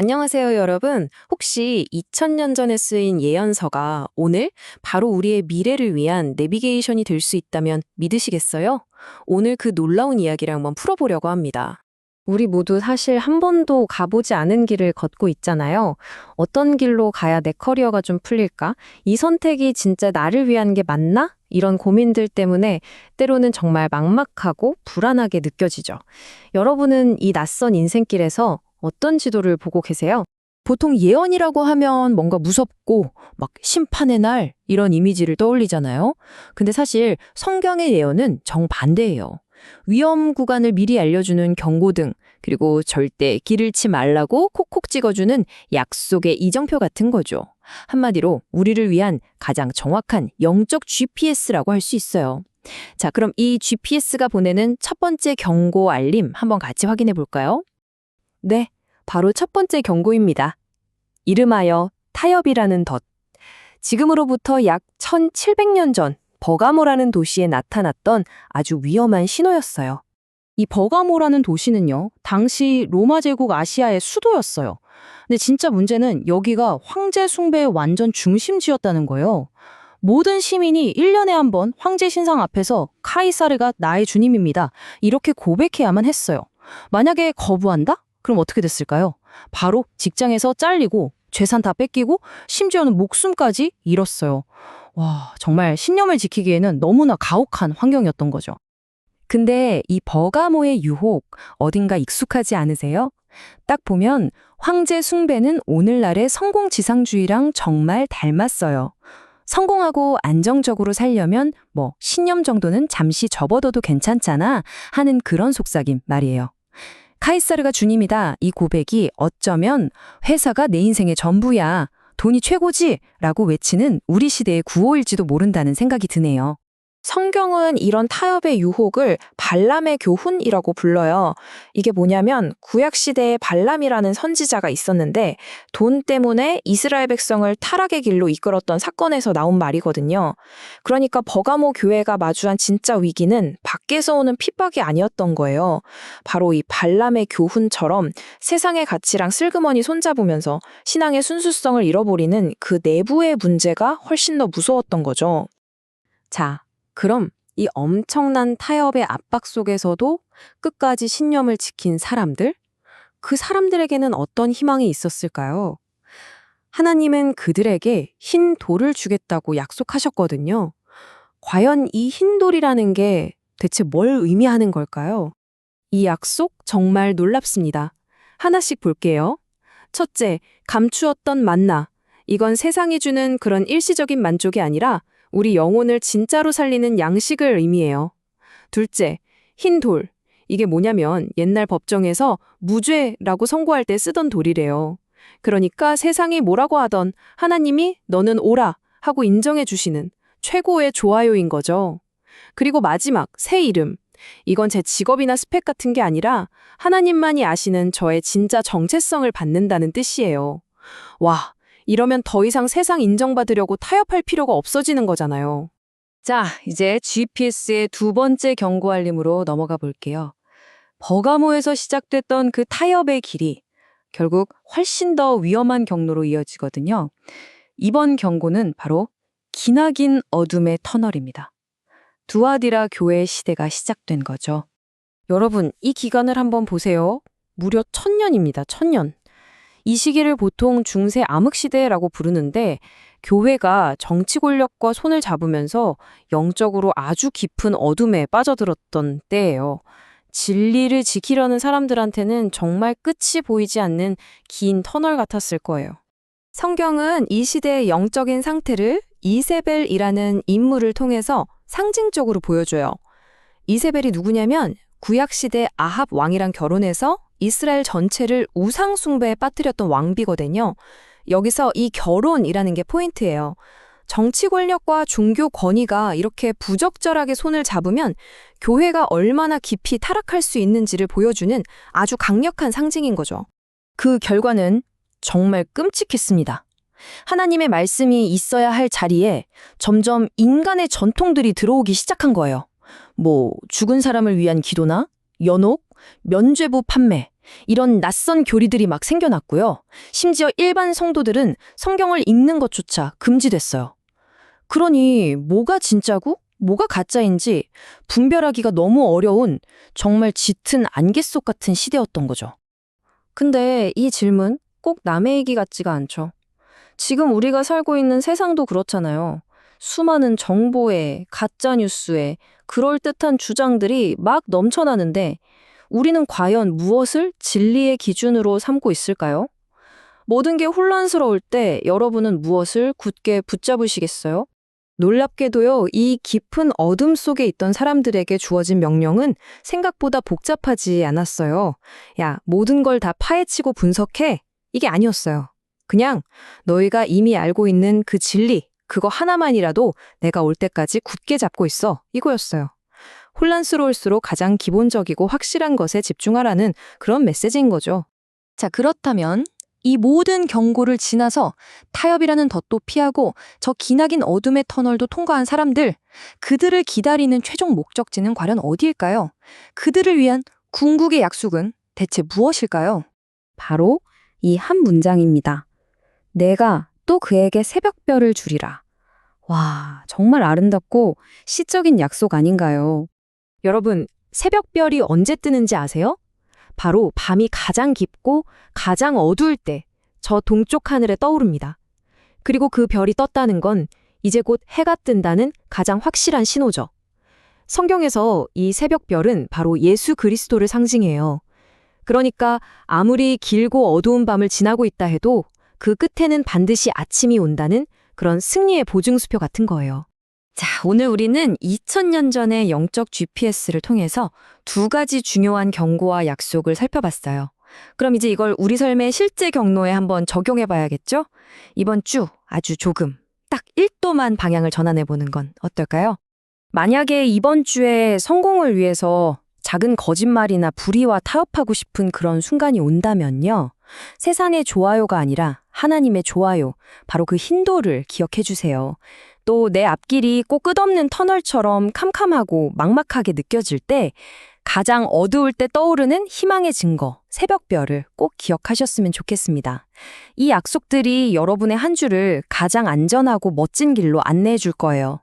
안녕하세요, 여러분. 혹시 2000년 전에 쓰인 예언서가 오늘 바로 우리의 미래를 위한 내비게이션이 될 수 있다면 믿으시겠어요? 오늘 그 놀라운 이야기를 한번 풀어보려고 합니다. 우리 모두 사실 한 번도 가보지 않은 길을 걷고 있잖아요. 어떤 길로 가야 내 커리어가 좀 풀릴까? 이 선택이 진짜 나를 위한 게 맞나? 이런 고민들 때문에 때로는 정말 막막하고 불안하게 느껴지죠. 여러분은 이 낯선 인생길에서 어떤 지도를 보고 계세요? 보통 예언이라고 하면 뭔가 무섭고 막 심판의 날 이런 이미지를 떠올리잖아요. 근데 사실 성경의 예언은 정반대예요. 위험 구간을 미리 알려주는 경고등, 그리고 절대 길 잃지 말라고 콕콕 찍어주는 약속의 이정표 같은 거죠. 한마디로 우리를 위한 가장 정확한 영적 GPS라고 할 수 있어요. 자, 그럼 이 GPS가 보내는 첫 번째 경고 알림 한번 같이 확인해 볼까요? 네, 바로 첫 번째 경고입니다. 이름하여 타협이라는 덫. 지금으로부터 약 1700년 전 버가모라는 도시에 나타났던 아주 위험한 신호였어요. 이 버가모라는 도시는요, 당시 로마 제국 아시아의 수도였어요. 근데 진짜 문제는 여기가 황제 숭배의 완전 중심지였다는 거예요. 모든 시민이 1년에 한 번 황제 신상 앞에서 카이사르가 나의 주님입니다, 이렇게 고백해야만 했어요. 만약에 거부한다? 그럼 어떻게 됐을까요? 바로 직장에서 잘리고 재산 다 뺏기고 심지어는 목숨까지 잃었어요. 와, 정말 신념을 지키기에는 너무나 가혹한 환경이었던 거죠. 근데 이 버가모의 유혹 어딘가 익숙하지 않으세요? 딱 보면 황제 숭배는 오늘날의 성공지상주의랑 정말 닮았어요. 성공하고 안정적으로 살려면 뭐 신념 정도는 잠시 접어둬도 괜찮잖아 하는 그런 속삭임 말이에요. 카이사르가 주님이다, 이 고백이 어쩌면 회사가 내 인생의 전부야, 돈이 최고지 라고 외치는 우리 시대의 구호일지도 모른다는 생각이 드네요. 성경은 이런 타협의 유혹을 발람의 교훈이라고 불러요. 이게 뭐냐면 구약시대에 발람이라는 선지자가 있었는데 돈 때문에 이스라엘 백성을 타락의 길로 이끌었던 사건에서 나온 말이거든요. 그러니까 버가모 교회가 마주한 진짜 위기는 밖에서 오는 핍박이 아니었던 거예요. 바로 이 발람의 교훈처럼 세상의 가치랑 슬그머니 손잡으면서 신앙의 순수성을 잃어버리는 그 내부의 문제가 훨씬 더 무서웠던 거죠. 자, 그럼 이 엄청난 타협의 압박 속에서도 끝까지 신념을 지킨 사람들? 그 사람들에게는 어떤 희망이 있었을까요? 하나님은 그들에게 흰 돌을 주겠다고 약속하셨거든요. 과연 이 흰 돌이라는 게 대체 뭘 의미하는 걸까요? 이 약속 정말 놀랍습니다. 하나씩 볼게요. 첫째, 감추었던 만나. 이건 세상이 주는 그런 일시적인 만족이 아니라 우리 영혼을 진짜로 살리는 양식을 의미해요. 둘째, 흰 돌. 이게 뭐냐면 옛날 법정에서 무죄라고 선고할 때 쓰던 돌이래요. 그러니까 세상이 뭐라고 하던 하나님이 너는 오라 하고 인정해 주시는 최고의 좋아요인 거죠. 그리고 마지막, 새 이름. 이건 제 직업이나 스펙 같은 게 아니라 하나님만이 아시는 저의 진짜 정체성을 받는다는 뜻이에요. 와, 이러면 더 이상 세상 인정받으려고 타협할 필요가 없어지는 거잖아요. 자, 이제 GPS의 두 번째 경고 알림으로 넘어가 볼게요. 버가모에서 시작됐던 그 타협의 길이 결국 훨씬 더 위험한 경로로 이어지거든요. 이번 경고는 바로 기나긴 어둠의 터널입니다. 두아디라 교회의 시대가 시작된 거죠. 여러분, 이 기간을 한번 보세요. 무려 1000년입니다. 1000년. 이 시기를 보통 중세 암흑시대라고 부르는데 교회가 정치 권력과 손을 잡으면서 영적으로 아주 깊은 어둠에 빠져들었던 때예요. 진리를 지키려는 사람들한테는 정말 끝이 보이지 않는 긴 터널 같았을 거예요. 성경은 이 시대의 영적인 상태를 이세벨이라는 인물을 통해서 상징적으로 보여줘요. 이세벨이 누구냐면 구약시대 아합 왕이랑 결혼해서 이스라엘 전체를 우상 숭배에 빠뜨렸던 왕비거든요. 여기서 이 결혼이라는 게 포인트예요. 정치 권력과 종교 권위가 이렇게 부적절하게 손을 잡으면 교회가 얼마나 깊이 타락할 수 있는지를 보여주는 아주 강력한 상징인 거죠. 그 결과는 정말 끔찍했습니다. 하나님의 말씀이 있어야 할 자리에 점점 인간의 전통들이 들어오기 시작한 거예요. 뭐 죽은 사람을 위한 기도나 연옥, 면죄부 판매, 이런 낯선 교리들이 막 생겨났고요. 심지어 일반 성도들은 성경을 읽는 것조차 금지됐어요. 그러니 뭐가 진짜고 뭐가 가짜인지 분별하기가 너무 어려운 정말 짙은 안개 속 같은 시대였던 거죠. 근데 이 질문 꼭 남의 얘기 같지가 않죠. 지금 우리가 살고 있는 세상도 그렇잖아요. 수많은 정보에, 가짜뉴스에, 그럴듯한 주장들이 막 넘쳐나는데 우리는 과연 무엇을 진리의 기준으로 삼고 있을까요? 모든 게 혼란스러울 때 여러분은 무엇을 굳게 붙잡으시겠어요? 놀랍게도요, 이 깊은 어둠 속에 있던 사람들에게 주어진 명령은 생각보다 복잡하지 않았어요. 야, 모든 걸 다 파헤치고 분석해. 이게 아니었어요. 그냥 너희가 이미 알고 있는 그 진리, 그거 하나만이라도 내가 올 때까지 굳게 잡고 있어. 이거였어요. 혼란스러울수록 가장 기본적이고 확실한 것에 집중하라는 그런 메시지인 거죠. 자, 그렇다면 이 모든 경고를 지나서 타협이라는 덫도 피하고 저 기나긴 어둠의 터널도 통과한 사람들, 그들을 기다리는 최종 목적지는 과연 어디일까요? 그들을 위한 궁극의 약속은 대체 무엇일까요? 바로 이 한 문장입니다. 내가 또 그에게 새벽별을 주리라. 와, 정말 아름답고 시적인 약속 아닌가요? 여러분, 새벽별이 언제 뜨는지 아세요? 바로 밤이 가장 깊고 가장 어두울 때 저 동쪽 하늘에 떠오릅니다. 그리고 그 별이 떴다는 건 이제 곧 해가 뜬다는 가장 확실한 신호죠. 성경에서 이 새벽별은 바로 예수 그리스도를 상징해요. 그러니까 아무리 길고 어두운 밤을 지나고 있다 해도 그 끝에는 반드시 아침이 온다는 그런 승리의 보증수표 같은 거예요. 자, 오늘 우리는 2000년 전의 영적 GPS를 통해서 두 가지 중요한 경고와 약속을 살펴봤어요. 그럼 이제 이걸 우리 삶의 실제 경로에 한번 적용해 봐야겠죠? 이번 주 아주 조금, 딱 1도만 방향을 전환해 보는 건 어떨까요? 만약에 이번 주에 성공을 위해서 작은 거짓말이나 불의와 타협하고 싶은 그런 순간이 온다면요. 세상의 좋아요가 아니라 하나님의 좋아요, 바로 그 hin도를 기억해 주세요. 또 내 앞길이 꼭 끝없는 터널처럼 캄캄하고 막막하게 느껴질 때 가장 어두울 때 떠오르는 희망의 증거, 새벽별을 꼭 기억하셨으면 좋겠습니다. 이 약속들이 여러분의 한 주를 가장 안전하고 멋진 길로 안내해 줄 거예요.